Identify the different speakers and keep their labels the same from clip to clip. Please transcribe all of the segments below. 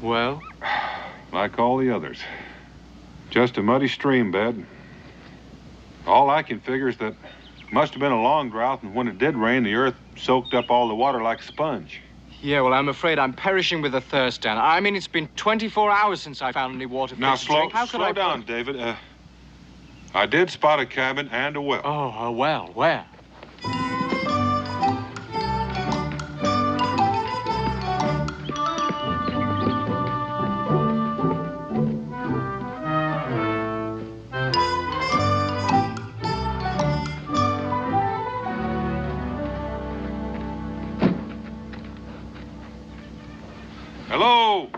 Speaker 1: Well?
Speaker 2: Like all the others. Just a muddy stream bed. All I can figure is that it must have been a long drought, and when it did rain, the earth soaked up all the water like a sponge.
Speaker 1: Yeah, well, I'm afraid I'm perishing with a thirst, Dan. I mean, it's been 24 hours since I found any water for
Speaker 2: Now,
Speaker 1: to drink. How could
Speaker 2: slow
Speaker 1: I
Speaker 2: down, David. I did spot a cabin and a well.
Speaker 1: Oh, a well. Where?
Speaker 2: Hello?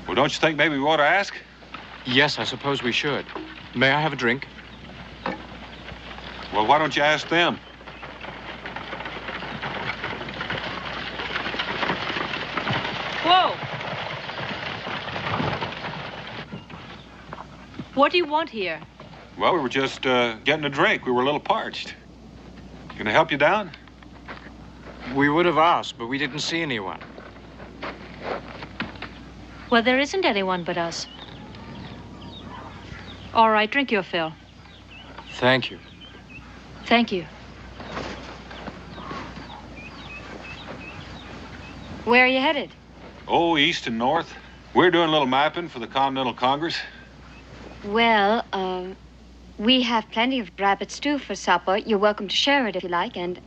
Speaker 2: Well, don't you think maybe we ought to ask?
Speaker 1: Yes, I suppose we should. May I have a drink?
Speaker 2: Well, why don't you ask them?
Speaker 3: Whoa! What do you want here?
Speaker 2: Well, we were just getting a drink. We were a little parched. Can I help you down?
Speaker 1: We would have asked, but we didn't see anyone.
Speaker 3: Well, there isn't anyone but us. All right, drink your fill.
Speaker 1: Thank you.
Speaker 3: Thank you. Where are you headed?
Speaker 2: Oh, east and north. We're doing a little mapping for the Continental Congress.
Speaker 4: Well, we have plenty of rabbit stew for supper. You're welcome to share it if you like, and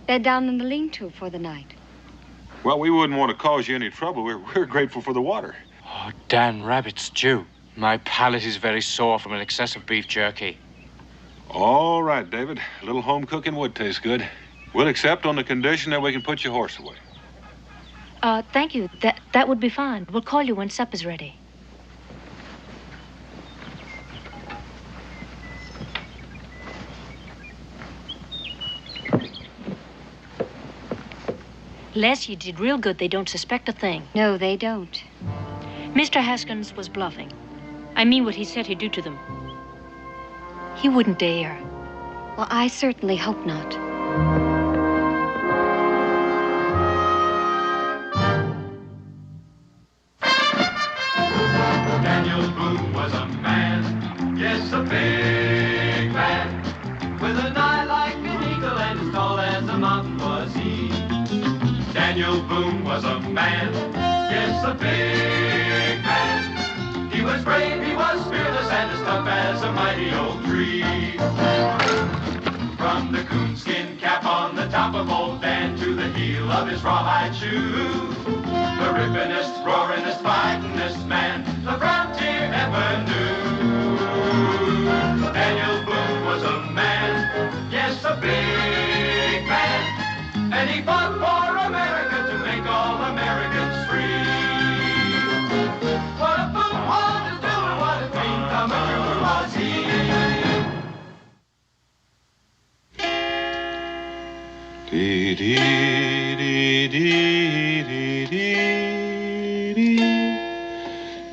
Speaker 4: bed down in the lean-to for the night.
Speaker 2: Well, we wouldn't want to cause you any trouble. We're grateful for the water.
Speaker 1: Oh, Dan, rabbit stew. My palate is very sore from an excess of beef jerky.
Speaker 2: All right, David. A little home cooking would taste good. We'll accept on the condition that we can put your horse away.
Speaker 3: Thank you. That would be fine. We'll call you when supper's ready. Les, you did real good. They don't suspect a thing.
Speaker 4: No, they don't.
Speaker 3: Mr. Haskins was bluffing. I mean what he said he'd do to them. He wouldn't dare.
Speaker 4: Well, I certainly hope not.
Speaker 5: Daniel Boone was a man, yes, a big man, with an eye like an eagle and as tall as a mountain was he. Daniel Boone was a man, yes, a big man. He was brave, he was fearless, and as tough as a mighty old tree. From the coonskin cap on the top of old Dan to the heel of his rawhide shoe, the rippinest, roaringest, fightingest man the frontier ever knew. Daniel Boone was a man, yes, a big man, and he fought for America to make all Americans free. What a Boone wanted to do and what a dream come true was he.
Speaker 2: Dee dee dee dee dee dee dee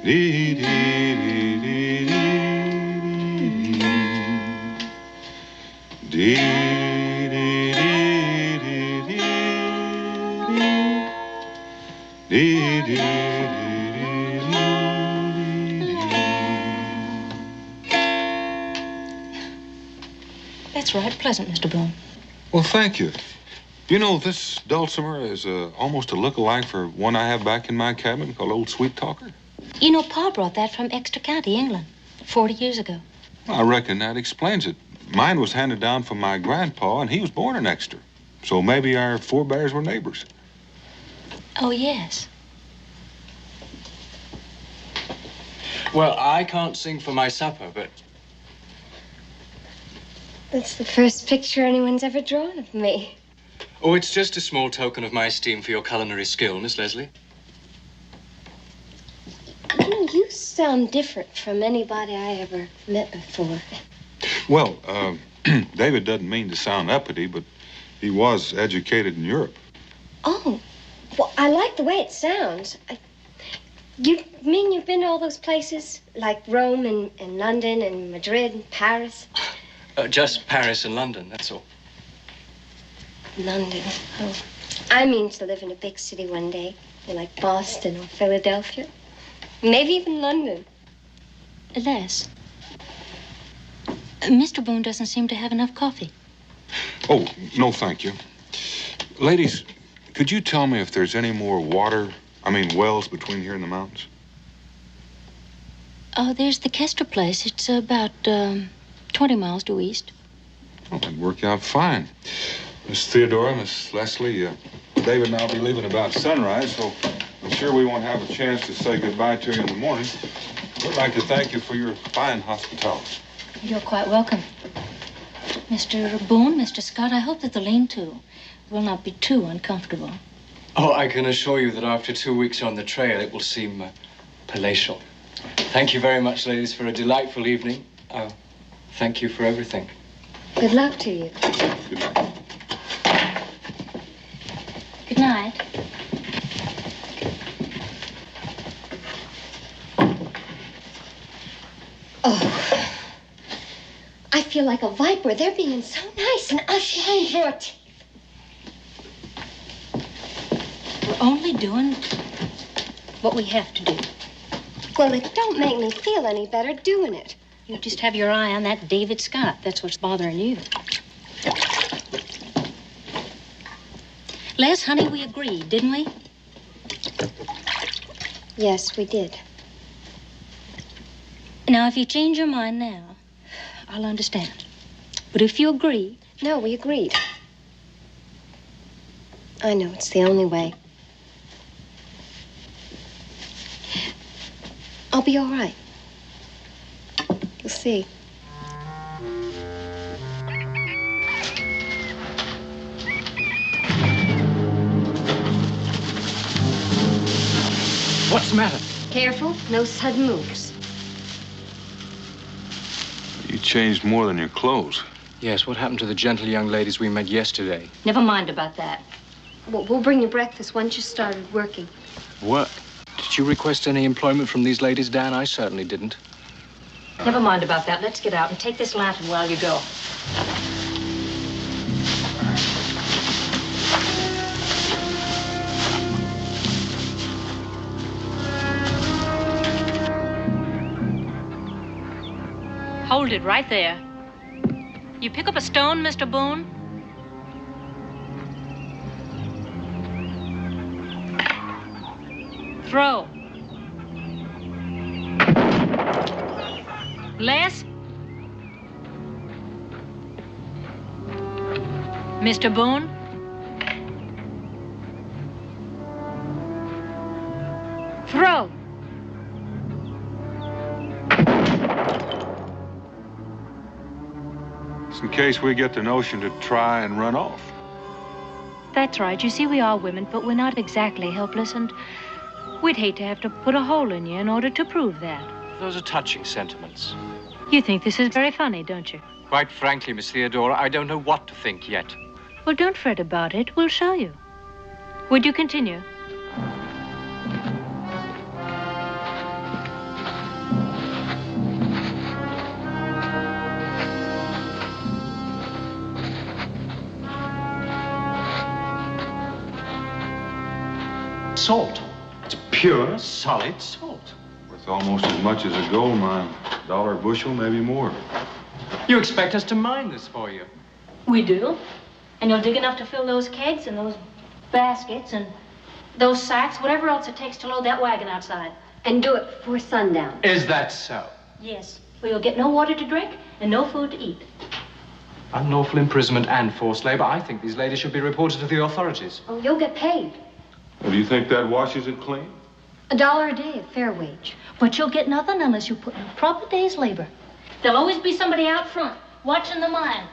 Speaker 2: dee dee dee dee dee dee.
Speaker 3: That's right. Pleasant, Mr. Boone.
Speaker 2: Well, thank you. You know, this dulcimer is almost a look-alike for one I have back in my cabin called Old Sweet Talker.
Speaker 3: You know, Pa brought that from Exeter County, England, 40 years ago.
Speaker 2: I reckon that explains it. Mine was handed down from my grandpa, and he was born in Exeter. So maybe our forebears were neighbors.
Speaker 3: Oh, yes.
Speaker 1: Well, I can't sing for my supper, but...
Speaker 4: That's the first picture anyone's ever drawn of me.
Speaker 1: Oh, it's just a small token of my esteem for your culinary skill, Miss Leslie.
Speaker 4: You know, you sound different from anybody I ever met before.
Speaker 2: Well, David doesn't mean to sound uppity, but he was educated in Europe.
Speaker 4: Oh, well, I like the way it sounds. You mean you've been to all those places? Like Rome and London and Madrid and Paris?
Speaker 1: Just Paris and London, that's all.
Speaker 4: London, oh. I mean to live in a big city one day, like Boston or Philadelphia, maybe even London.
Speaker 3: Les, Mr. Boone doesn't seem to have enough coffee.
Speaker 2: Oh, no, thank you. Ladies, could you tell me if there's any more wells between here and the mountains?
Speaker 3: Oh, there's the Kester place. It's about 20 miles due east.
Speaker 2: Oh, that'd work out fine. Miss Theodora, Miss Leslie, David and I'll be leaving about sunrise, so I'm sure we won't have a chance to say goodbye to you in the morning. We'd like to thank you for your fine hospitality.
Speaker 3: You're quite welcome. Mr. Boone, Mr. Scott, I hope that the lean-to will not be too uncomfortable.
Speaker 1: Oh, I can assure you that after 2 weeks on the trail, it will seem palatial. Thank you very much, ladies, for a delightful evening. Thank you for everything.
Speaker 4: Good luck to you.
Speaker 2: Good night.
Speaker 3: Good night.
Speaker 4: Oh, I feel like a viper. They're being so nice and us lying for it.
Speaker 3: We're only doing what we have to do.
Speaker 4: Well, it don't make me feel any better doing it.
Speaker 3: You just have your eye on that David Scott. That's what's bothering you. Les, honey, we agreed, didn't we?
Speaker 4: Yes, we did.
Speaker 3: Now, if you change your mind now, I'll understand. But if you agree...
Speaker 4: No, we agreed. I know, it's the only way. I'll be all right. You'll see.
Speaker 1: What's the matter?
Speaker 4: Careful, no sudden moves.
Speaker 2: You changed more than your clothes.
Speaker 1: Yes, what happened to the gentle young ladies we met yesterday?
Speaker 3: Never mind about that.
Speaker 4: We'll bring you breakfast once you started working.
Speaker 1: What? Did you request any employment from these ladies, Dan? I certainly didn't.
Speaker 3: Never mind about that. Let's get out and take this lantern while you go. Hold it right there. You pick up a stone, Mr. Boone? Throw. Les? Mr. Boone? Throw.
Speaker 2: Just in case we get the notion to try and run off.
Speaker 3: That's right. You see, we are women, but we're not exactly helpless, and we'd hate to have to put a hole in you in order to prove that.
Speaker 1: Those are touching sentiments.
Speaker 3: You think this is very funny, don't you?
Speaker 1: Quite frankly, Miss Theodora, I don't know what to think yet.
Speaker 3: Well, don't fret about it. We'll show you. Would you continue?
Speaker 1: Salt. It's pure, solid salt.
Speaker 2: Worth almost as much as a gold mine. $1 a bushel, maybe more.
Speaker 1: You expect us to mine this for you?
Speaker 3: We do. And you'll dig enough to fill those kegs and those baskets and those sacks, whatever else it takes to load that wagon outside.
Speaker 4: And do it before sundown.
Speaker 1: Is that so?
Speaker 3: Yes. Well, you'll get no water to drink and no food to eat.
Speaker 1: Unlawful imprisonment and forced labor. I think these ladies should be reported to the authorities.
Speaker 4: Oh, you'll get paid.
Speaker 2: Well, do you think that washes it clean?
Speaker 4: $1 a day, a fair wage.
Speaker 3: But you'll get nothing unless you put in a proper day's labor. There'll always be somebody out front watching the mine.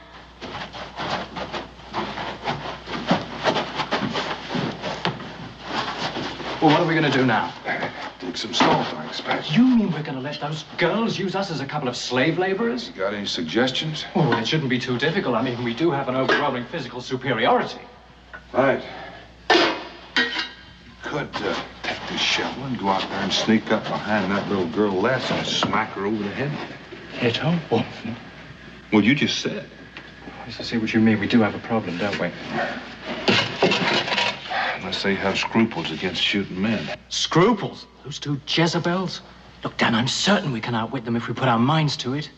Speaker 1: Well, what are we going to do now?
Speaker 2: Dig some salt, I expect.
Speaker 1: You mean we're going to let those girls use us as a couple of slave laborers?
Speaker 2: You got any suggestions?
Speaker 1: Oh, well, it shouldn't be too difficult. I mean, we do have an overwhelming physical superiority.
Speaker 2: Right. Could take this shovel and go out there and sneak up behind that little girl Les and smack her over the head.
Speaker 1: Hit her? What?
Speaker 2: Well, you just said.
Speaker 1: I see what you mean. We do have a problem, don't we?
Speaker 2: unless they have scruples against shooting men.
Speaker 1: Scruples? Those two Jezebels? Look, Dan, I'm certain we can outwit them if we put our minds to it.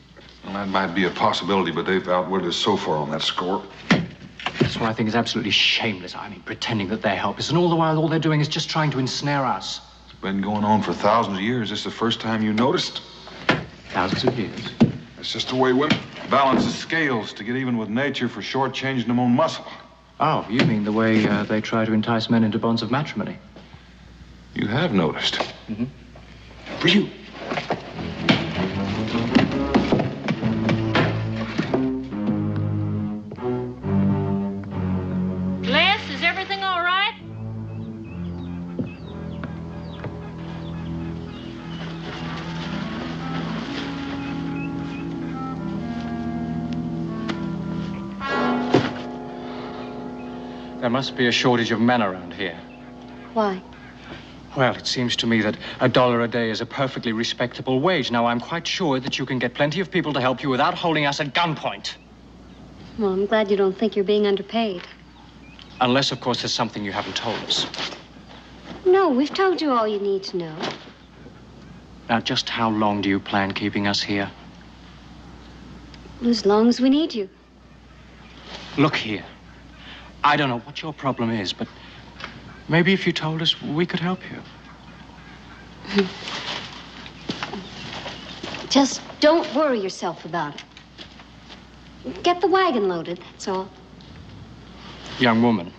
Speaker 2: Well, that might be a possibility, but they've outwitted us so far on that score.
Speaker 1: That's what I think is absolutely shameless. I mean, pretending that they help us, and all the while, all they're doing is just trying to ensnare us.
Speaker 2: It's been going on for thousands of years. This is the first time you noticed?
Speaker 1: Thousands of years.
Speaker 2: It's just the way women balance the scales to get even with nature for shortchanging their own muscle.
Speaker 1: Oh, you mean the way they try to entice men into bonds of matrimony?
Speaker 2: You have noticed.
Speaker 1: Mm-hmm. For you.
Speaker 3: Les, is everything all right?
Speaker 1: There must be a shortage of men around here.
Speaker 4: Why?
Speaker 1: Well, it seems to me that $1 a day is a perfectly respectable wage. Now, I'm quite sure that you can get plenty of people to help you without holding us at gunpoint.
Speaker 4: Well, I'm glad you don't think you're being underpaid.
Speaker 1: Unless, of course, there's something you haven't told us.
Speaker 4: No, we've told you all you need to know.
Speaker 1: Now, just how long do you plan keeping us here?
Speaker 4: As long as we need you.
Speaker 1: Look here. I don't know what your problem is, but maybe if you told us, we could help you.
Speaker 4: Just don't worry yourself about it. Get the wagon loaded, that's all.
Speaker 1: Young woman,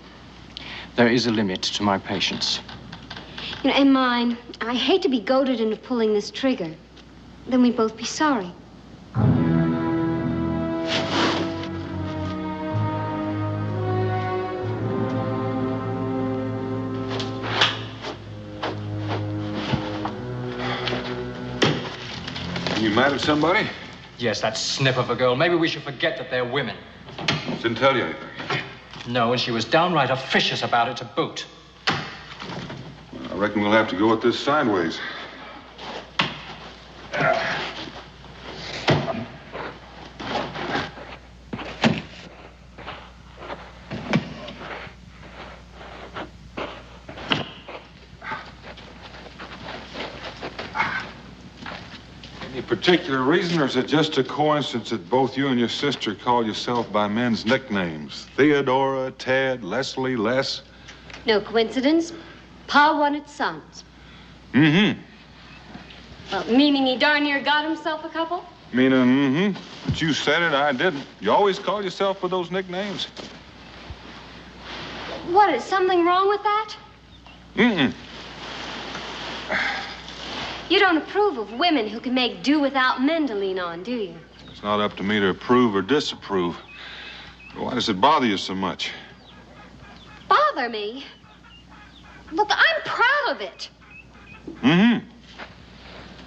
Speaker 1: there is a limit to my patience.
Speaker 4: You know, and mine. I hate to be goaded into pulling this trigger. Then we'd both be sorry.
Speaker 2: You mad at somebody?
Speaker 1: Yes, that snip of a girl. Maybe we should forget that they're women.
Speaker 2: Didn't tell you anything.
Speaker 1: No, and she was downright officious about it to boot.
Speaker 2: I reckon we'll have to go at this sideways. Any particular reason, or is it just a coincidence that both you and your sister call yourself by men's nicknames? Theodora, Ted, Leslie, Les?
Speaker 4: No coincidence. Pa wanted sons.
Speaker 2: Mm-hmm.
Speaker 4: Well, meaning he darn near got himself a couple?
Speaker 2: Meaning, But you said it, I didn't. You always call yourself with those nicknames.
Speaker 4: What, is something wrong with that?
Speaker 2: Mm-mm.
Speaker 4: You don't approve of women who can make do without men to lean on, do you?
Speaker 2: It's not up to me to approve or disapprove. Why does it bother you so much?
Speaker 4: Bother me? Look, I'm proud of it.
Speaker 2: Mm-hmm.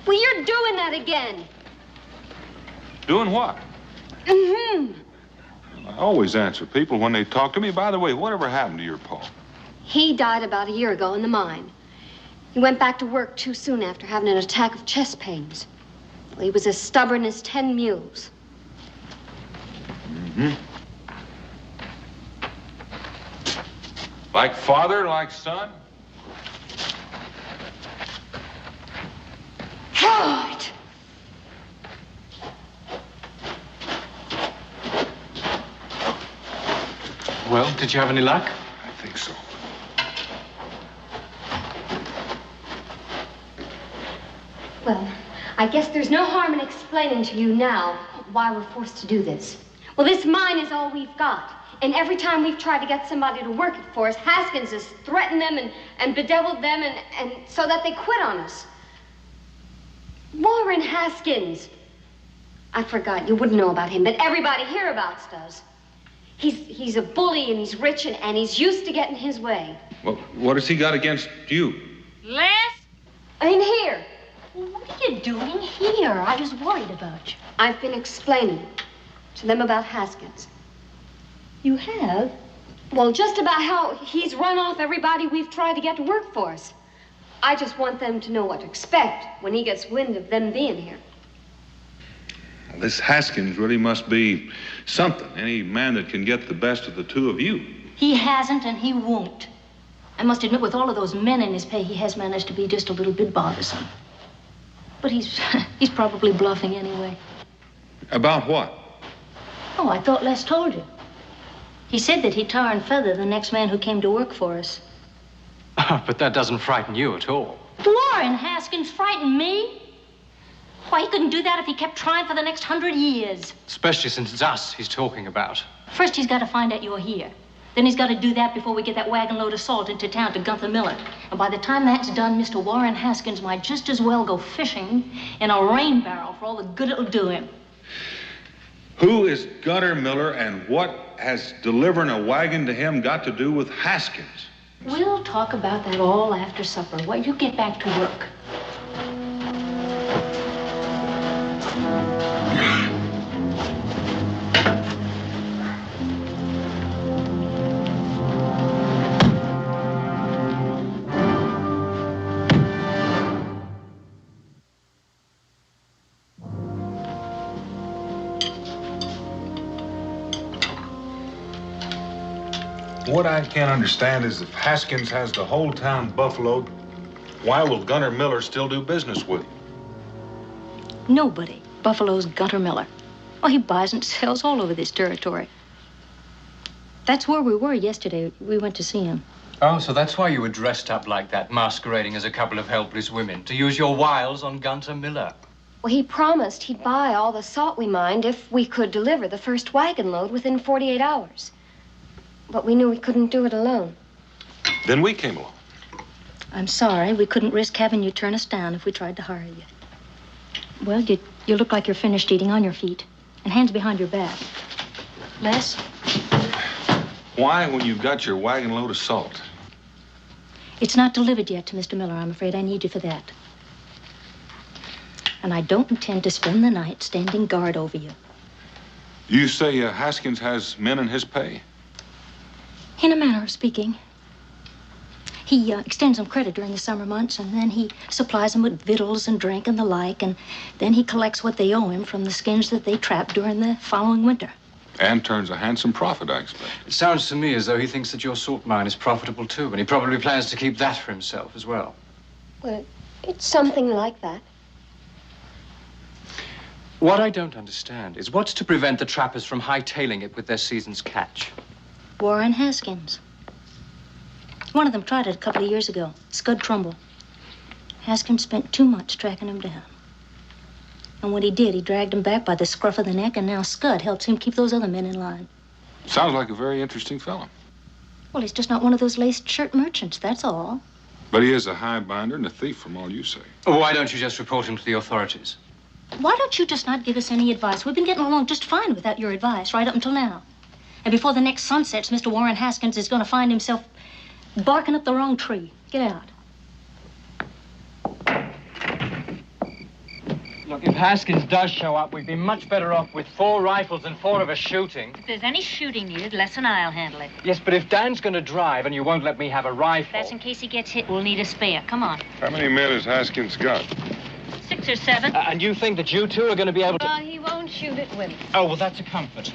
Speaker 4: Well, you're doing that again.
Speaker 2: Doing what?
Speaker 4: Mm-hmm.
Speaker 2: I always answer people when they talk to me. By the way, whatever happened to your pa?
Speaker 4: He died about a year ago in the mine. He went back to work too soon after having an attack of chest pains. Well, he was as stubborn as 10 mules.
Speaker 2: Mm-hmm. Like father, like son?
Speaker 4: God!
Speaker 1: Well, did you have any luck?
Speaker 2: I think so.
Speaker 4: Well, I guess there's no harm in explaining to you now why we're forced to do this. Well, this mine is all we've got. And every time we've tried to get somebody to work it for us, Haskins has threatened them and bedeviled them and so that they quit on us. Warren Haskins. I forgot, you wouldn't know about him, but everybody hereabouts does. He's a bully and he's rich and he's used to getting his way.
Speaker 2: Well, what has he got against you?
Speaker 3: Les?
Speaker 4: In here.
Speaker 3: What are you doing here? I was worried about you.
Speaker 4: I've been explaining to them about Haskins.
Speaker 3: You have?
Speaker 4: Well, just about how he's run off everybody we've tried to get to work for us. I just want them to know what to expect when he gets wind of them being here.
Speaker 2: This Haskins really must be something. Any man that can get the best of the two of you.
Speaker 3: He hasn't and he won't. I must admit, with all of those men in his pay, he has managed to be just a little bit bothersome. But he's probably bluffing anyway.
Speaker 2: About what?
Speaker 3: Oh, I thought Les told you. He said that he'd tar and feather the next man who came to work for us.
Speaker 1: Oh, but that doesn't frighten you at all.
Speaker 3: Warren Haskins frightened me? Why, he couldn't do that if he kept trying for the next 100 years.
Speaker 1: Especially since it's us he's talking about.
Speaker 3: First, he's got to find out you're here. Then he's got to do that before we get that wagon load of salt into town to Gunther Miller. And by the time that's done, Mr. Warren Haskins might just as well go fishing in a rain barrel for all the good it'll do him.
Speaker 2: Who is Gunther Miller, and what has delivering a wagon to him got to do with Haskins?
Speaker 3: We'll talk about that all after supper. Well, you get back to work.
Speaker 2: What I can't understand is if Haskins has the whole town buffaloed, why will Gunther Miller still do business with him?
Speaker 3: Nobody buffaloes Gunther Miller. Oh, he buys and sells all over this territory. That's where we were yesterday. We went to see him.
Speaker 1: Oh, so that's why you were dressed up like that, masquerading as a couple of helpless women, to use your wiles on Gunther Miller.
Speaker 4: Well, he promised he'd buy all the salt we mined if we could deliver the first wagon load within 48 hours. But we knew we couldn't do it alone.
Speaker 2: Then we came along.
Speaker 3: I'm sorry. We couldn't risk having you turn us down if we tried to hire you. Well, you look like you're finished eating on your feet. And hands behind your back. Les?
Speaker 2: Why, when you've got your wagon load of salt?
Speaker 3: It's not delivered yet to Mr. Miller. I'm afraid I need you for that. And I don't intend to spend the night standing guard over you.
Speaker 2: You say Haskins has men in his pay?
Speaker 3: In a manner of speaking. He extends them credit during the summer months, and then he supplies them with victuals and drink and the like, and then he collects what they owe him from the skins that they trap during the following winter.
Speaker 2: And turns a handsome profit, I expect.
Speaker 1: It sounds to me as though he thinks that your salt mine is profitable too, and he probably plans to keep that for himself as well.
Speaker 4: Well, it's something like that.
Speaker 1: What I don't understand is what's to prevent the trappers from hightailing it with their season's catch?
Speaker 3: Warren Haskins. One of them tried it a couple of years ago. Scud Trumbull. Haskins spent 2 months tracking him down. And when he did, he dragged him back by the scruff of the neck, and now Scud helps him keep those other men in line.
Speaker 2: Sounds like a very interesting fellow.
Speaker 3: Well, he's just not one of those laced shirt merchants, that's all.
Speaker 2: But he is a high binder and a thief, from all you say.
Speaker 1: Why don't you just report him to the authorities?
Speaker 3: Why don't you just not give us any advice? We've been getting along just fine without your advice, right up until now. And before the next sun sets, Mr. Warren Haskins is going to find himself barking up the wrong tree. Get out.
Speaker 1: Look, if Haskins does show up, we'd be much better off with 4 rifles and 4 of us shooting.
Speaker 3: If there's any shooting needed, Les and I'll handle it.
Speaker 1: Yes, but if Dan's going to drive and you won't let me have a rifle...
Speaker 3: That's in case he gets hit. We'll need a spare. Come on.
Speaker 2: How many men has Haskins got?
Speaker 3: 6 or 7.
Speaker 1: And you think that you two are going to be able to...
Speaker 4: He won't shoot it with us.
Speaker 1: Oh, well, that's a comfort.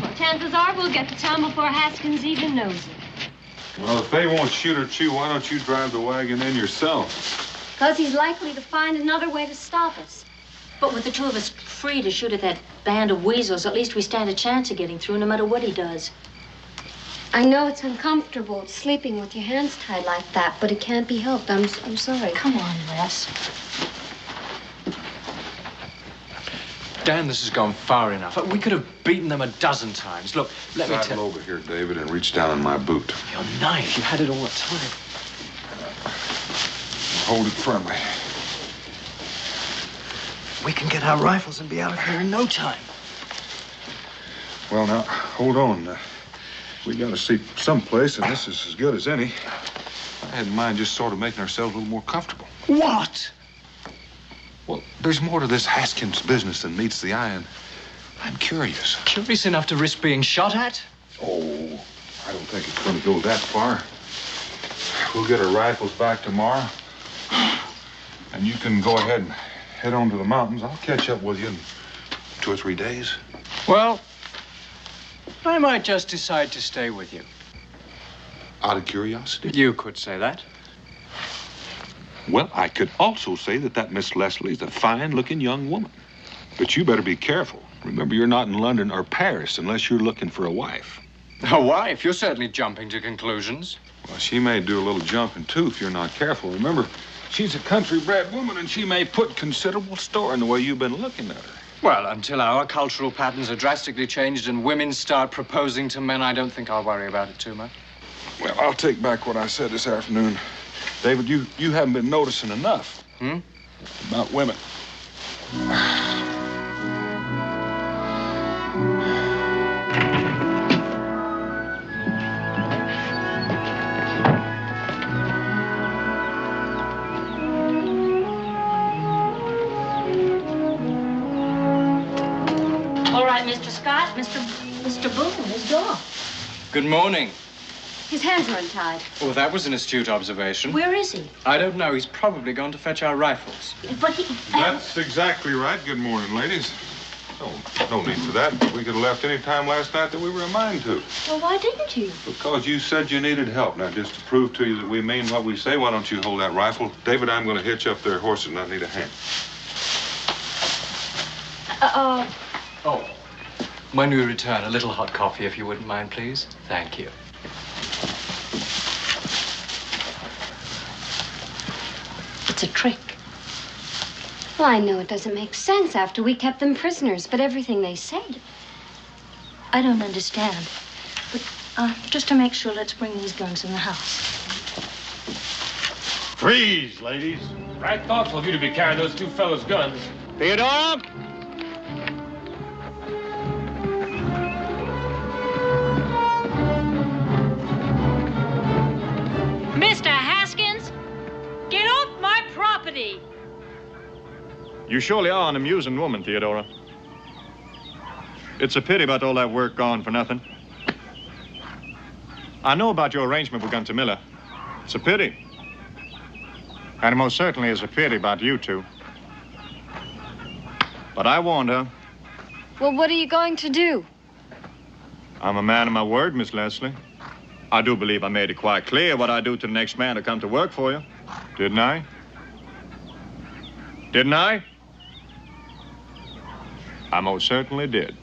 Speaker 4: Well, chances are we'll get to town before Haskins even knows it.
Speaker 2: Well, if they won't shoot at you, why don't you drive the wagon in yourself?
Speaker 4: Because he's likely to find another way to stop us.
Speaker 3: But with the 2 of us free to shoot at that band of weasels, at least we stand a chance of getting through no matter what he does.
Speaker 4: I know it's uncomfortable sleeping with your hands tied like that, but it can't be helped. I'm sorry.
Speaker 3: Come on, Les.
Speaker 1: Dan, this has gone far enough. We could have beaten them a dozen times. Look, let me tell you.
Speaker 2: over here, David, and reach down in my boot.
Speaker 1: Your knife, you had it all the time.
Speaker 2: Hold it firmly.
Speaker 1: We can get our rifles and be out of here in no time.
Speaker 2: Well, now, hold on. We got to sleep someplace, and this is as good as any. I had in mind just sort of making ourselves a little more comfortable.
Speaker 1: What?
Speaker 2: Well, there's more to this Haskins business than meets the eye, and I'm curious.
Speaker 1: Curious enough to risk being shot at?
Speaker 2: Oh, I don't think it's going to go that far. We'll get our rifles back tomorrow, and you can go ahead and head on to the mountains. I'll catch up with you in 2 or 3 days.
Speaker 1: Well, I might just decide to stay with you.
Speaker 2: Out of curiosity?
Speaker 1: You could say that.
Speaker 2: Well, I could also say that Miss Leslie's a fine-looking young woman. But you better be careful. Remember, you're not in London or Paris unless you're looking for a wife.
Speaker 1: A wife? You're certainly jumping to conclusions.
Speaker 2: Well, she may do a little jumping, too, if you're not careful. Remember, she's a country-bred woman, and she may put considerable store in the way you've been looking at her.
Speaker 1: Well, until our cultural patterns are drastically changed and women start proposing to men, I don't think I'll worry about it too much.
Speaker 2: Well, I'll take back what I said this afternoon. David, you haven't been noticing enough. About women.
Speaker 3: All right, Mr. Scott, Mr. Boone is gone.
Speaker 1: Good morning.
Speaker 4: His hands are untied.
Speaker 1: Oh, that was an astute observation.
Speaker 3: Where is he?
Speaker 1: I don't know. He's probably gone to fetch our rifles.
Speaker 3: But he...
Speaker 2: That's exactly right. Good morning, ladies. No need for that. We could have left any time last night that we were in mind to.
Speaker 3: Well, why didn't you?
Speaker 2: Because you said you needed help. Now, just to prove to you that we mean what we say, why don't you hold that rifle? David, I'm going to hitch up their horses, and I need a hand.
Speaker 1: Oh, when we return, a little hot coffee, if you wouldn't mind, please. Thank you.
Speaker 3: It's a trick.
Speaker 4: Well, I know it doesn't make sense after we kept them prisoners, but everything they said.
Speaker 3: I don't understand. But just to make sure, let's bring these guns in the house.
Speaker 6: Freeze, ladies. Right thoughtful of you to be carrying those two fellas' guns. Theodora?
Speaker 7: Mr. Haskins, get off my property.
Speaker 6: You surely are an amusing woman, Theodora. It's a pity about all that work gone for nothing. I know about your arrangement with Gunter Miller. It's a pity. And it most certainly is a pity about you two. But I warned her.
Speaker 4: Well, what are you going to do?
Speaker 6: I'm a man of my word, Miss Leslie. I do believe I made it quite clear what I do to the next man to come to work for you. Didn't I? Didn't I? I most certainly did.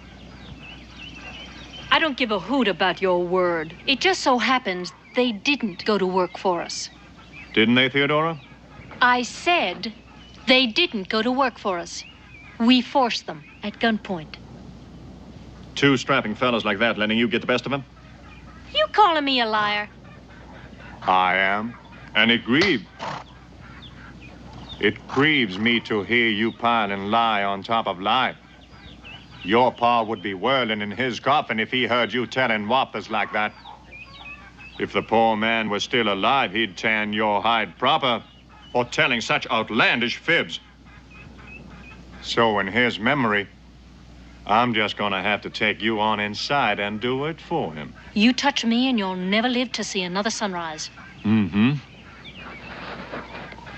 Speaker 7: I don't give a hoot about your word. It just so happens they didn't go to work for us.
Speaker 6: Didn't they, Theodora?
Speaker 7: I said they didn't go to work for us. We forced them at gunpoint.
Speaker 6: Two strapping fellows like that letting you get the best of them?
Speaker 7: You calling me a liar?
Speaker 6: I am. And it grieves me to hear you pile and lie on top of lie. Your pa would be whirling in his coffin if he heard you telling whoppers like that. If the poor man was still alive, he'd tan your hide proper for telling such outlandish fibs. So in his memory, I'm just gonna have to take you on inside and do it for him.
Speaker 7: You touch me and you'll never live to see another sunrise.
Speaker 6: Mm-hmm.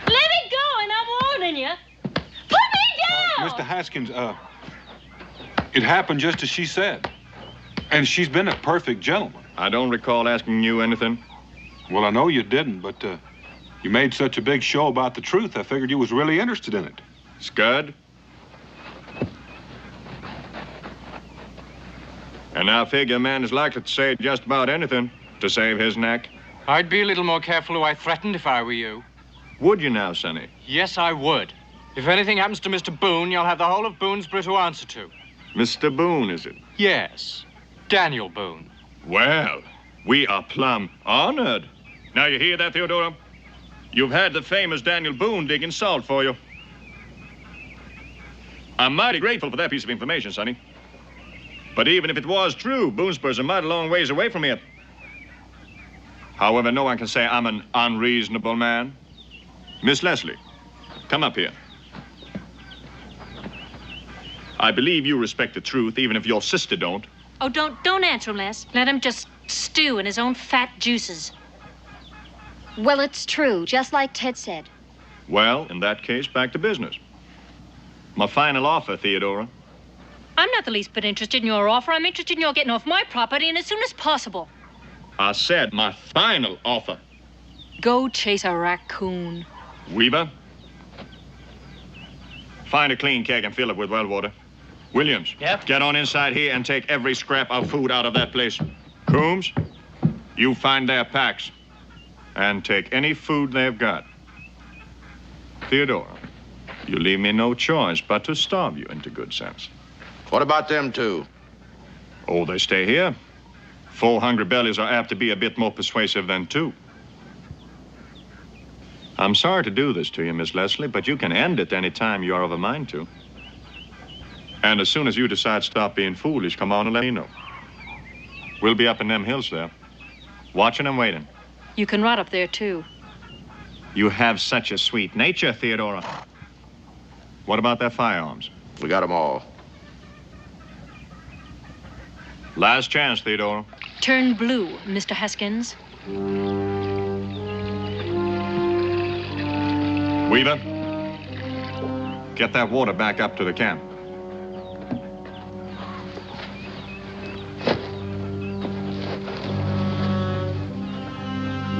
Speaker 7: Let me go and I'm warning you. Put me down!
Speaker 2: Mr. Haskins, it happened just as she said. And she's been a perfect gentleman.
Speaker 6: I don't recall asking you anything.
Speaker 2: Well, I know you didn't, but you made such a big show about the truth, I figured you was really interested in it.
Speaker 6: Scud? And I figure a man is likely to say just about anything to save his neck.
Speaker 1: I'd be a little more careful who I threatened if I were you.
Speaker 6: Would you now, Sonny?
Speaker 1: Yes, I would. If anything happens to Mr. Boone, you'll have the whole of Boonesboro to answer to.
Speaker 6: Mr. Boone, is it?
Speaker 1: Yes. Daniel Boone.
Speaker 6: Well, we are plumb honored. Now, you hear that, Theodora? You've had the famous Daniel Boone digging salt for you. I'm mighty grateful for that piece of information, Sonny. But even if it was true, Boonesboro's a mighty long ways away from here. However, no one can say I'm an unreasonable man. Miss Leslie, come up here. I believe you respect the truth, even if your sister don't.
Speaker 7: Oh, don't answer him, Les. Let him just stew in his own fat juices.
Speaker 4: Well, it's true, just like Ted said.
Speaker 6: Well, in that case, back to business. My final offer, Theodora.
Speaker 7: I'm not the least bit interested in your offer. I'm interested in your getting off my property and as soon as possible.
Speaker 6: I said my final offer.
Speaker 7: Go chase a raccoon.
Speaker 6: Weaver, find a clean keg and fill it with well water. Williams,
Speaker 1: Yep.
Speaker 6: Get on inside here and take every scrap of food out of that place. Coombs, you find their packs and take any food they've got. Theodora, you leave me no choice but to starve you into good sense.
Speaker 8: What about them two?
Speaker 6: Oh, they stay here. 4 hungry bellies are apt to be a bit more persuasive than 2. I'm sorry to do this to you, Miss Leslie, but you can end it any time you're of a mind to. And as soon as you decide to stop being foolish, come on and let me know. We'll be up in them hills there, watching and waiting.
Speaker 7: You can rot up there, too.
Speaker 6: You have such a sweet nature, Theodora. What about their firearms?
Speaker 8: We got them all.
Speaker 6: Last chance, Theodora.
Speaker 7: Turn blue, Mr. Haskins.
Speaker 6: Weaver, get that water back up to the camp.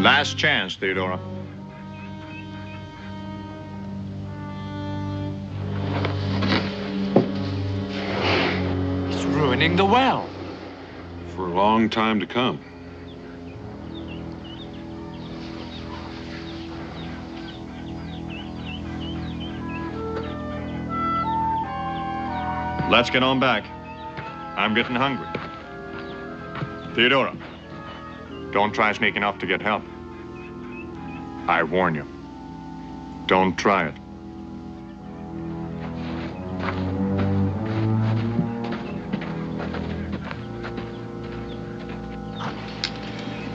Speaker 6: Last chance, Theodora.
Speaker 1: It's ruining the well.
Speaker 2: For a long time to come.
Speaker 6: Let's get on back. I'm getting hungry. Theodora, don't try sneaking off to get help. I warn you. Don't try it.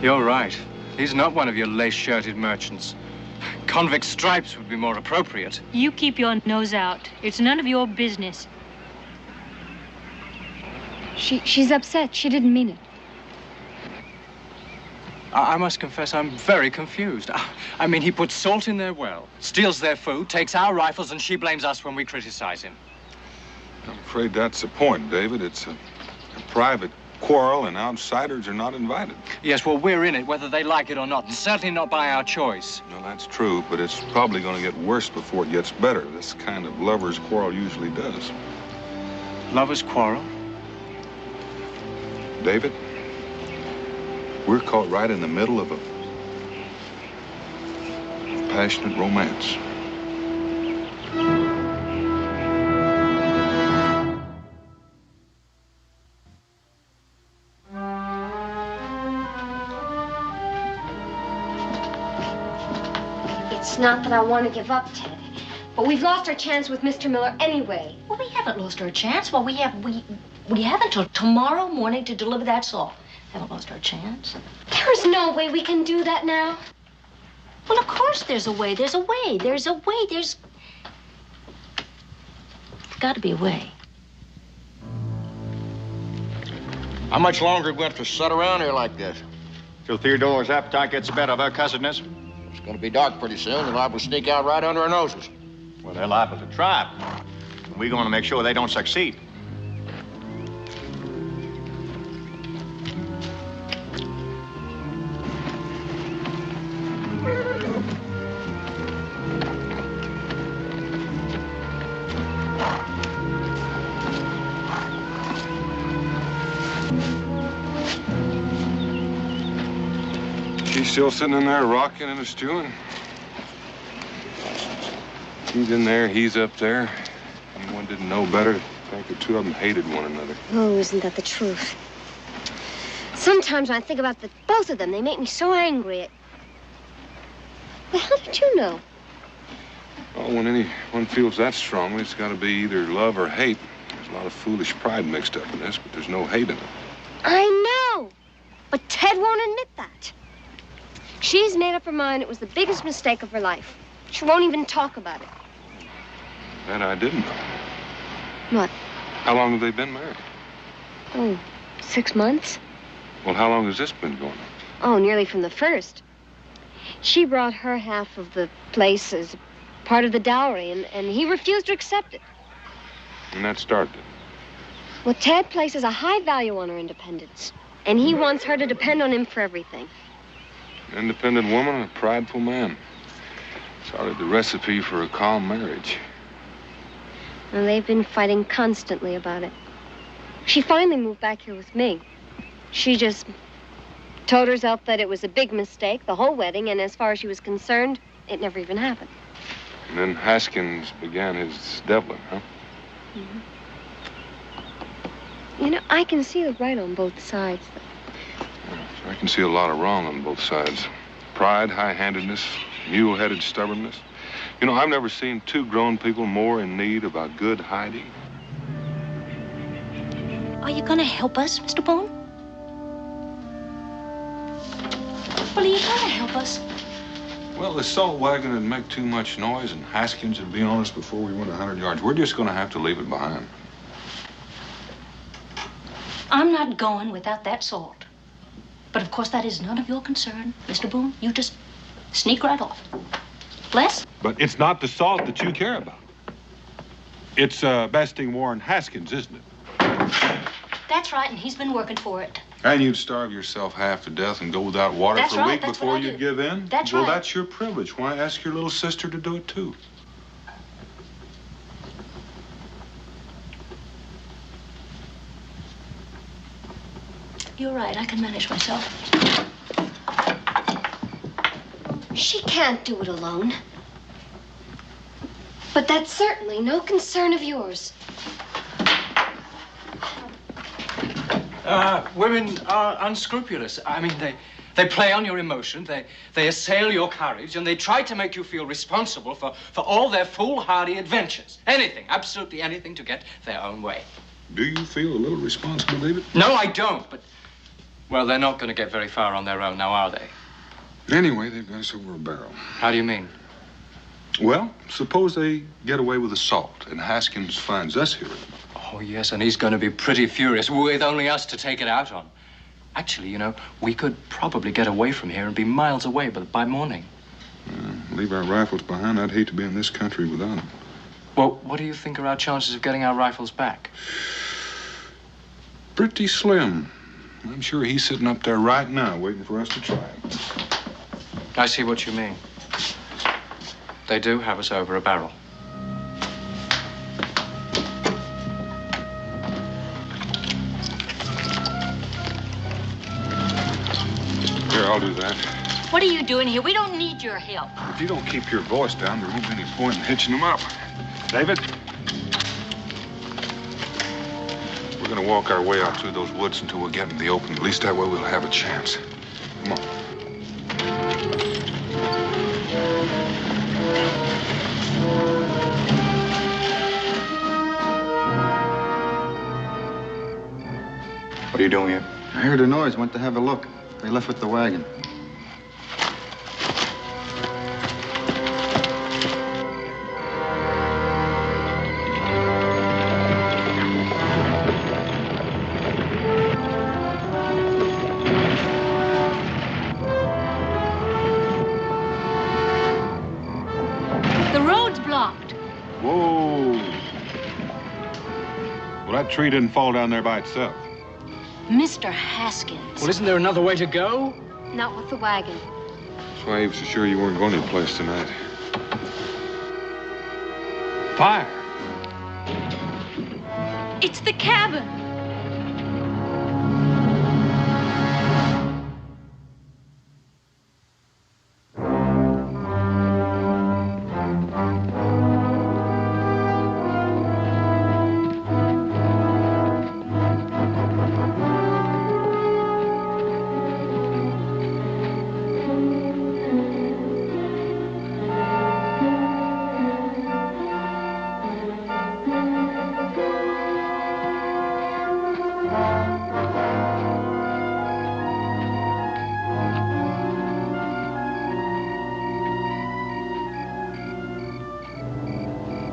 Speaker 1: You're right. He's not one of your lace-shirted merchants. Convict stripes would be more appropriate.
Speaker 7: You keep your nose out. It's none of your business.
Speaker 4: She's upset. She didn't mean it.
Speaker 1: I must confess, I'm very confused. I mean, he puts salt in their well, steals their food, takes our rifles, and she blames us when we criticize him.
Speaker 2: I'm afraid that's the point, David. It's a private quarrel, and outsiders are not invited.
Speaker 1: Yes, well, we're in it, whether they like it or not, and certainly not by our choice.
Speaker 2: No, that's true, but it's probably going to get worse before it gets better. This kind of lover's quarrel usually does.
Speaker 1: Lovers quarrel?
Speaker 2: David, we're caught right in the middle of a passionate romance.
Speaker 4: It's not that I want to give up, Ted, but we've lost our chance with Mr. Miller anyway.
Speaker 3: Well, we haven't lost our chance. Well, we have until tomorrow morning to deliver that salt. Haven't lost our chance.
Speaker 4: There's no way we can do that now.
Speaker 3: Well, of course there's a way. There's a way. There's a way. There's got to be a way.
Speaker 8: How much longer are we going to have to sit around here like this?
Speaker 6: Till Theodora's appetite gets the better of her cussedness.
Speaker 8: It's going to be dark pretty soon. They're liable to sneak out right under our noses.
Speaker 6: Well, they're liable to try. We're going to make sure they don't succeed.
Speaker 2: She's still sitting in there rocking and stewing. He's in there, he's up there. Anyone didn't know better, I think the two of them hated one another.
Speaker 4: Oh, isn't that the truth? Sometimes when I think about both of them, they make me so angry. Well, how did you know?
Speaker 2: Well, when anyone feels that strongly, it's got to be either love or hate. There's a lot of foolish pride mixed up in this, but there's no hate in it.
Speaker 4: I know, but Ted won't admit that. She's made up her mind it was the biggest mistake of her life. She won't even talk about it.
Speaker 2: That I didn't know.
Speaker 4: What?
Speaker 2: How long have they been married?
Speaker 4: Oh, 6 months.
Speaker 2: Well, how long has this been going on?
Speaker 4: Oh, nearly from the first. She brought her half of the place as part of the dowry, and he refused to accept it.
Speaker 2: And that started it.
Speaker 4: Well, Ted places a high value on her independence. And he wants her to depend on him for everything.
Speaker 2: An independent woman and a prideful man. It's hardly the recipe for a calm marriage.
Speaker 4: And they've been fighting constantly about it. She finally moved back here with me. She just told herself that it was a big mistake, the whole wedding, and as far as she was concerned, it never even happened.
Speaker 2: And then Haskins began his deviling, huh?
Speaker 4: Mm-hmm. You know, I can see the right on both sides.
Speaker 2: I can see a lot of wrong on both sides. Pride, high-handedness, mule-headed stubbornness. You know, I've never seen two grown people more in need of a good hiding.
Speaker 3: Are you going to help us, Mr. Boone? Well, are you going to help us?
Speaker 2: Well, the salt wagon would make too much noise, and Haskins would be on us before we went 100 yards. We're just going to have to leave it behind.
Speaker 3: I'm not going without that salt. But, of course, that is none of your concern, Mr. Boone. You just sneak right off. Bless?
Speaker 2: But it's not the salt that you care about. It's besting Warren Haskins, isn't it?
Speaker 3: That's right, and he's been working for it.
Speaker 2: And you'd starve yourself half to death and go without water
Speaker 3: That's
Speaker 2: for a
Speaker 3: right,
Speaker 2: week
Speaker 3: that's
Speaker 2: before
Speaker 3: what I
Speaker 2: you'd
Speaker 3: do.
Speaker 2: give in?
Speaker 3: That's
Speaker 2: well,
Speaker 3: right.
Speaker 2: Well, that's your privilege. Why ask your little sister to do it, too?
Speaker 3: You're right, I can manage myself.
Speaker 4: She can't do it alone. But that's certainly no concern of yours.
Speaker 1: Women are unscrupulous. I mean, they play on your emotion, they assail your courage, and they try to make you feel responsible for all their foolhardy adventures. Anything, absolutely anything to get their own way.
Speaker 2: Do you feel a little responsible, David?
Speaker 1: No, I don't, but, well, they're not going to get very far on their own now, are they?
Speaker 2: Anyway, they've got us over a barrel.
Speaker 1: How do you mean?
Speaker 2: Well, suppose they get away with the salt, and Haskins finds us here.
Speaker 1: Oh, yes, and he's going to be pretty furious with only us to take it out on. Actually, you know, we could probably get away from here and be miles away by morning.
Speaker 2: Leave our rifles behind. I'd hate to be in this country without them.
Speaker 1: Well, what do you think are our chances of getting our rifles back?
Speaker 2: Pretty slim. I'm sure he's sitting up there right now waiting for us to try it.
Speaker 1: I see what you mean. They do have us over a barrel.
Speaker 2: Here, I'll do that.
Speaker 7: What are you doing here? We don't need your help.
Speaker 2: If you don't keep your voice down, there won't be any point in hitching them up. David? We're gonna walk our way out through those woods until we get into the open. At least that way we'll have a chance. Come on.
Speaker 6: What are you doing here?
Speaker 9: I heard a noise, went to have a look. They left with the wagon.
Speaker 7: The road's blocked.
Speaker 2: Whoa. Well, that tree didn't fall down there by itself.
Speaker 7: Mr. Haskins.
Speaker 1: Well, isn't there another way to go?
Speaker 4: Not with the wagon.
Speaker 2: That's why he was so sure you weren't going anyplace tonight.
Speaker 1: Fire.
Speaker 7: It's the cabin.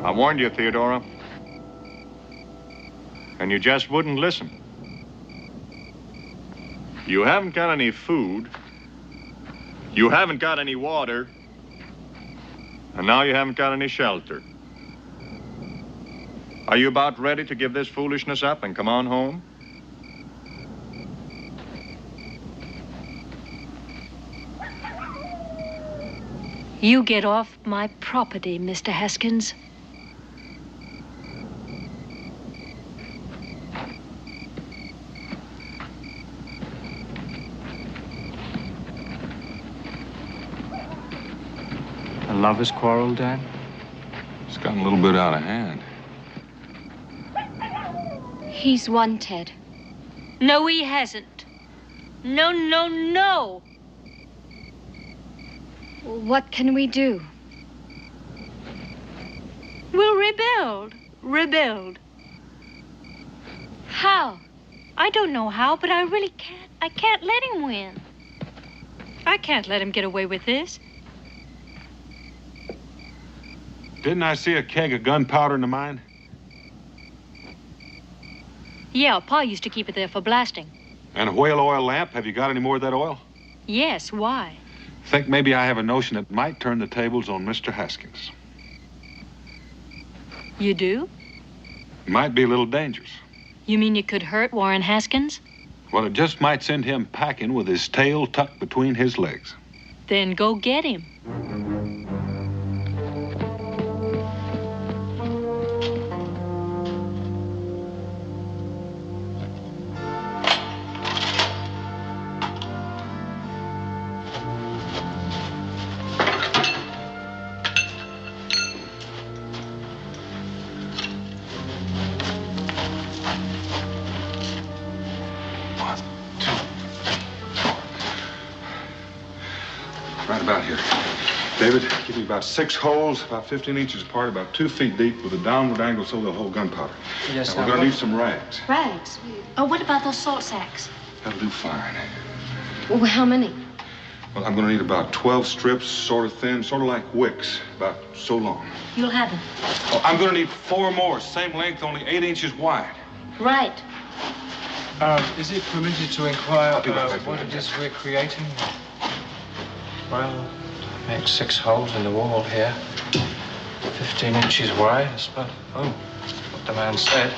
Speaker 6: I warned you, Theodora. And you just wouldn't listen. You haven't got any food. You haven't got any water. And now you haven't got any shelter. Are you about ready to give this foolishness up and come on home?
Speaker 7: You get off my property, Mr. Haskins.
Speaker 1: A lover's quarrel, Dan?
Speaker 2: It's gotten a little bit out of hand.
Speaker 4: He's wanted.
Speaker 7: No, he hasn't. No, no, no.
Speaker 4: What can we do?
Speaker 7: We'll rebuild. Rebuild.
Speaker 4: How?
Speaker 7: I don't know how, but I really can't. I can't let him win. I can't let him get away with this.
Speaker 2: Didn't I see a keg of gunpowder in the mine?
Speaker 7: Yeah, Pa used to keep it there for blasting.
Speaker 2: And a whale oil lamp? Have you got any more of that oil?
Speaker 7: Yes, why?
Speaker 2: Think maybe I have a notion that might turn the tables on Mr. Haskins.
Speaker 7: You do?
Speaker 2: Might be a little dangerous.
Speaker 7: You mean it could hurt Warren Haskins?
Speaker 2: Well, it just might send him packing with his tail tucked between his legs.
Speaker 7: Then go get him.
Speaker 2: Right about here. David, give me about 6 holes, about 15 inches apart, about 2 feet deep, with a downward angle so they'll hold gunpowder.
Speaker 1: Yes,
Speaker 2: now, we're going to need some rags.
Speaker 3: Rags? Oh, what about those salt sacks?
Speaker 2: That'll do fine.
Speaker 4: Well, how many?
Speaker 2: Well, I'm going to need about 12 strips, sort of thin, sort of like wicks, about so long.
Speaker 3: You'll have them.
Speaker 2: Oh, I'm going to need 4 more, same length, only 8 inches wide.
Speaker 3: Right.
Speaker 1: Is it permitted to inquire
Speaker 2: I'll be right back.
Speaker 1: what it is we're creating? Well, make 6 holes in the wall here. 15 inches wide. That's about, what the man said.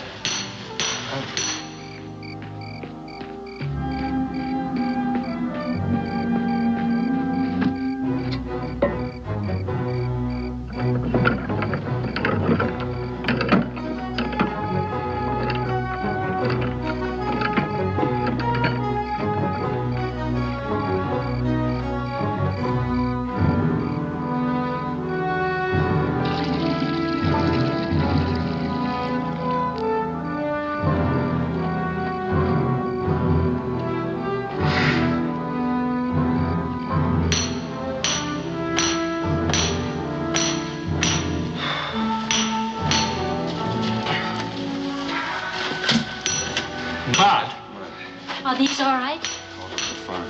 Speaker 3: Are these all right?
Speaker 2: Oh, those are fine.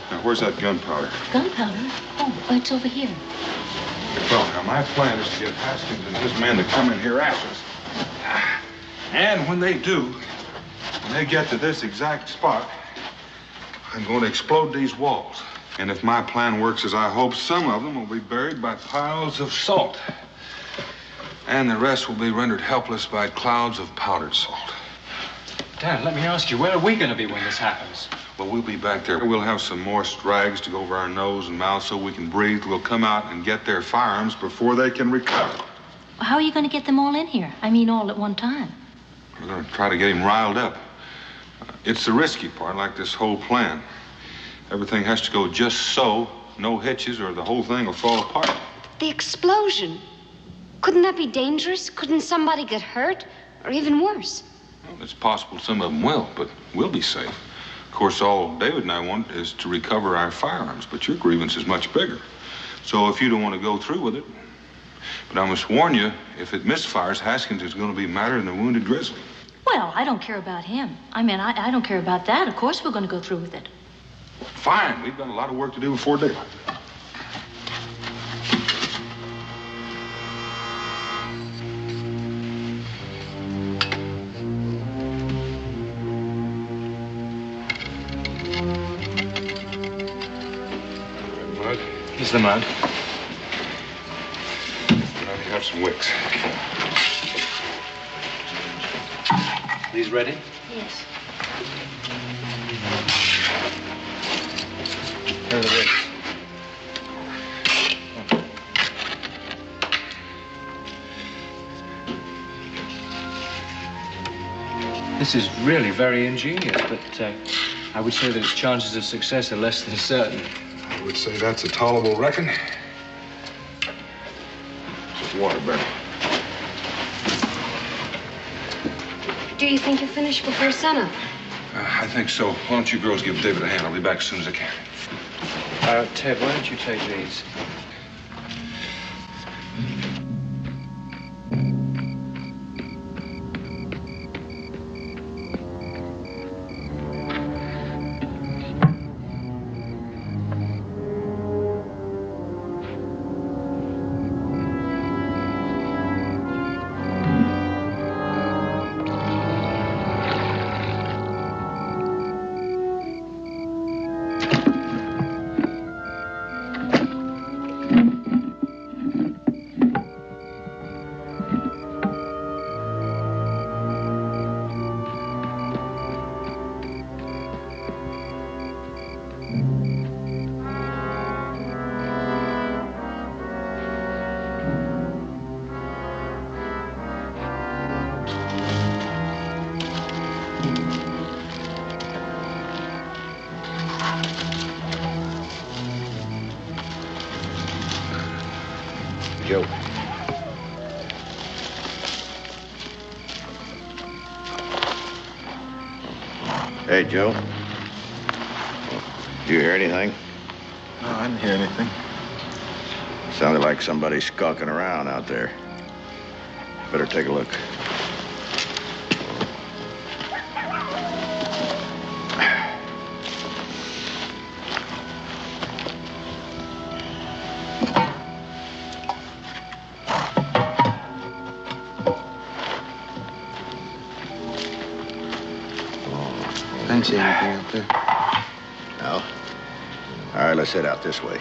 Speaker 2: Now, where's that gunpowder?
Speaker 3: Gunpowder? Oh, it's over here.
Speaker 2: Well, now, my plan is to get Haskins and his men to come in here after us. And when they do, when they get to this exact spot, I'm going to explode these walls. And if my plan works as I hope, some of them will be buried by piles of salt. And the rest will be rendered helpless by clouds of powdered salt.
Speaker 1: Dan, let me ask you, where are we going to be when this happens?
Speaker 2: Well, we'll be back there. We'll have some moist rags to go over our nose and mouth so we can breathe. We'll come out and get their firearms before they can recover.
Speaker 3: How are you going to get them all in here? I mean, all at one time.
Speaker 2: We're going to try to get him riled up. It's the risky part, like this whole plan. Everything has to go just so, no hitches, or the whole thing will fall apart.
Speaker 4: The explosion. Couldn't that be dangerous? Couldn't somebody get hurt? Or even worse?
Speaker 2: Well, it's possible some of them will, but we'll be safe. Of course, all David and I want is to recover our firearms, but your grievance is much bigger. So if you don't want to go through with it, but I must warn you, if it misfires, Haskins is going to be madder than a wounded grizzly.
Speaker 3: Well, I don't care about him. I mean, I don't care about that. Of course we're going to go through with it.
Speaker 2: Fine. We've got a lot of work to do before daylight. Mud?
Speaker 1: Here's the mud.
Speaker 2: Now you have some wicks.
Speaker 1: These ready?
Speaker 3: Yes.
Speaker 1: Here are the wicks. This is really very ingenious, but I would say that its chances of success are less than certain.
Speaker 2: I would say that's a tolerable reckon. Just water, Bertie.
Speaker 4: Do you think you'll finish before sunup?
Speaker 2: I think so. Why don't you girls give David a hand? I'll be back as soon as I can.
Speaker 1: Ted, why don't you take these?
Speaker 6: Joe. Hey, Joe. Did you hear anything?
Speaker 9: No, I didn't hear anything.
Speaker 6: Sounded like somebody skulking around out there. Better take a look.
Speaker 9: I didn't see anything up there.
Speaker 6: No? All right, let's head out this way.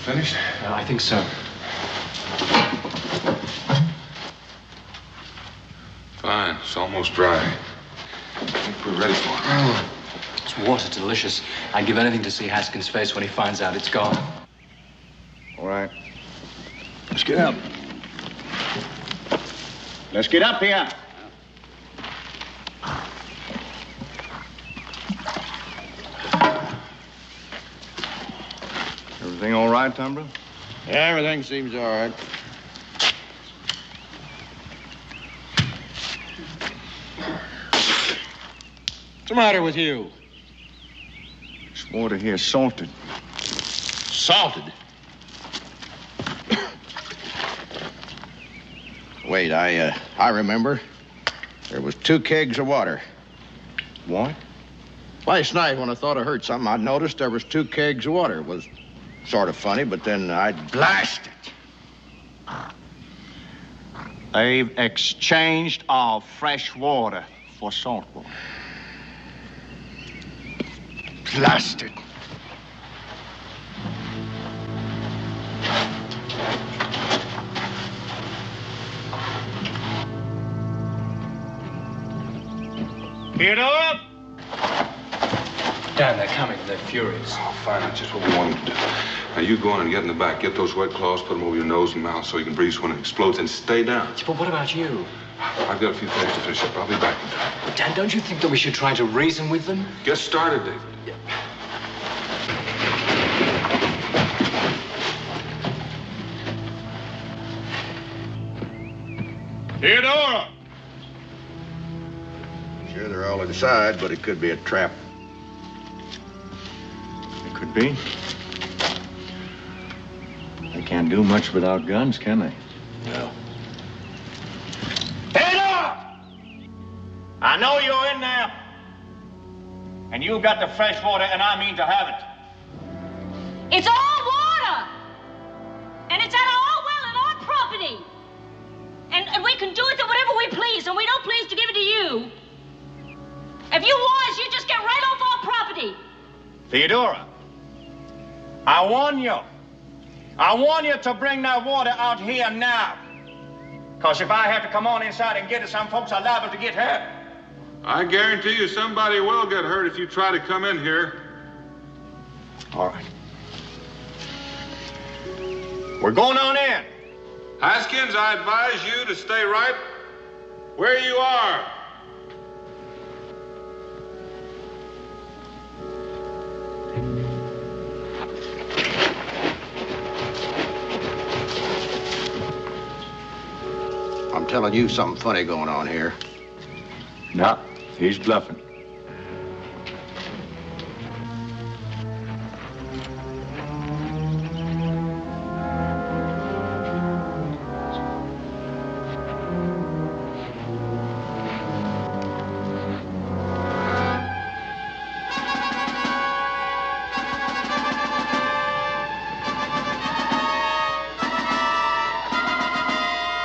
Speaker 2: Finished?
Speaker 1: I think so.
Speaker 2: Fine. It's almost dry. I think we're ready for it.
Speaker 1: It's water delicious. I'd give anything to see Haskins' face when he finds out it's gone.
Speaker 6: All right. Let's get up. Let's get up here. Everything all right, Tumbler?
Speaker 8: Yeah, everything seems all right. What's the matter with you?
Speaker 6: This water here salted.
Speaker 8: Salted?
Speaker 6: Wait, I remember. There was 2 kegs of water.
Speaker 8: What?
Speaker 6: Last night when I thought I heard something, I noticed there was 2 kegs of water. It was sort of funny, but then I blasted.
Speaker 8: They've exchanged our fresh water for salt water.
Speaker 6: Blasted.
Speaker 8: Get up!
Speaker 1: Dan, they're coming. They're furious.
Speaker 2: Oh, fine. That's just what we wanted to do. Now, you go on and get in the back. Get those wet cloths, put them over your nose and mouth so you can breathe when it explodes, and stay down.
Speaker 1: But what about you?
Speaker 2: I've got a few things to finish up. I'll be back in time.
Speaker 1: But Dan, don't you think that we should try to reason with them?
Speaker 2: Get started, David.
Speaker 8: Theodora!
Speaker 6: Sure, they're all inside, but it could be a trap.
Speaker 10: It could be. They can't do much without guns, can they?
Speaker 6: No.
Speaker 8: Theodora! I know you're in there. And you've got the fresh water, and I mean to have it.
Speaker 7: It's our water! And it's at our well and our property. And we can do with it whatever we please, and we don't please to give it to you. If you was, you just get right off our property.
Speaker 8: Theodora, I warn you. I warn you to bring that water out here now. Because if I have to come on inside and get it, some folks are liable to get hurt.
Speaker 2: I guarantee you somebody will get hurt if you try to come in here.
Speaker 8: All right. We're going on in.
Speaker 2: Haskins, I advise you to stay right where you are.
Speaker 10: I'm telling you something funny going on here.
Speaker 6: No, he's bluffing.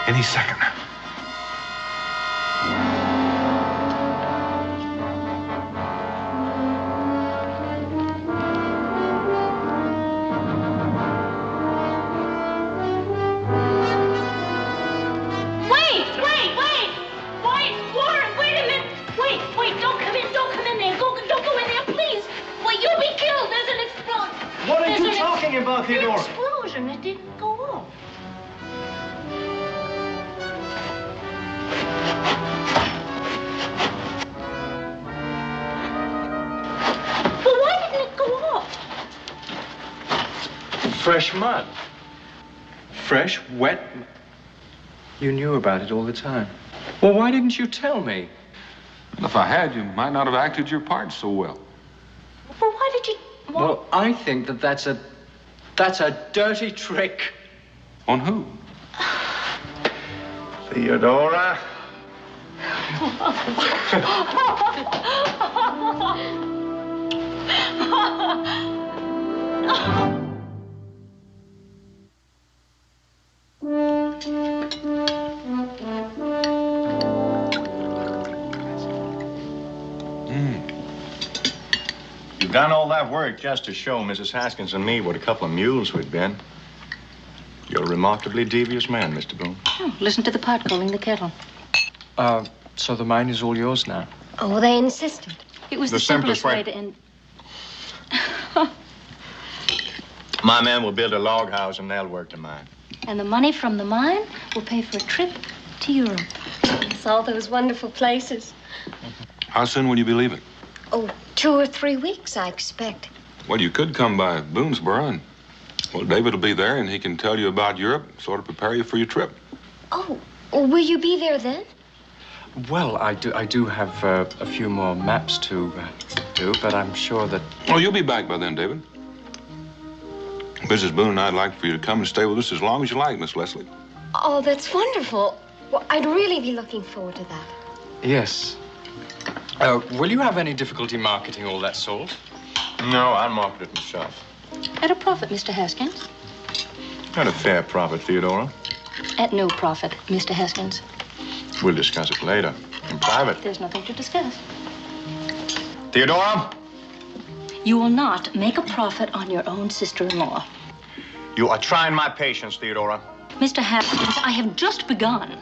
Speaker 2: Any second now.
Speaker 8: Theodora.
Speaker 7: Explosion, it didn't go off. But why didn't it go off?
Speaker 1: Fresh mud. Fresh, wet. You knew about it all the time. Well, why didn't you tell me?
Speaker 2: Well, if I had, you might not have acted your part so well.
Speaker 7: Well, why did you...
Speaker 1: Well, I think that's a dirty trick.
Speaker 2: On who?
Speaker 8: Theodora. You've done all that work just to show Mrs. Haskins and me what a couple of mules we've been. You're a remarkably devious man, Mr. Boone.
Speaker 3: Oh, listen to the pot calling the kettle.
Speaker 1: So the mine is all yours now?
Speaker 4: Oh, they insisted.
Speaker 3: It was the simplest way to end.
Speaker 8: My men will build a log house and they'll work the mine.
Speaker 3: And the money from the mine will pay for a trip to Europe.
Speaker 4: It's all those wonderful places.
Speaker 2: How soon will you be leaving?
Speaker 4: Oh, 2 or 3 weeks, I expect.
Speaker 2: Well, you could come by Boonesboro and, well, David will be there and he can tell you about Europe, sort of prepare you for your trip.
Speaker 4: Oh, will you be there then?
Speaker 1: Well, I do have a few more maps to do, but I'm sure that...
Speaker 2: Oh, you'll be back by then, David. Mrs. Boone and I'd like for you to come and stay with us as long as you like, Miss Leslie.
Speaker 4: Oh, that's wonderful. Well, I'd really be looking forward to that.
Speaker 1: Yes. Will you have any difficulty marketing all that salt?
Speaker 8: No, I'll market it myself.
Speaker 3: At a profit, Mr. Haskins.
Speaker 8: At a fair profit, Theodora.
Speaker 3: At no profit, Mr. Haskins.
Speaker 8: We'll discuss it later, in private.
Speaker 3: There's nothing to discuss.
Speaker 8: Theodora?
Speaker 3: You will not make a profit on your own sister-in-law.
Speaker 8: You are trying my patience, Theodora.
Speaker 3: Mr. Haskins, I have just begun.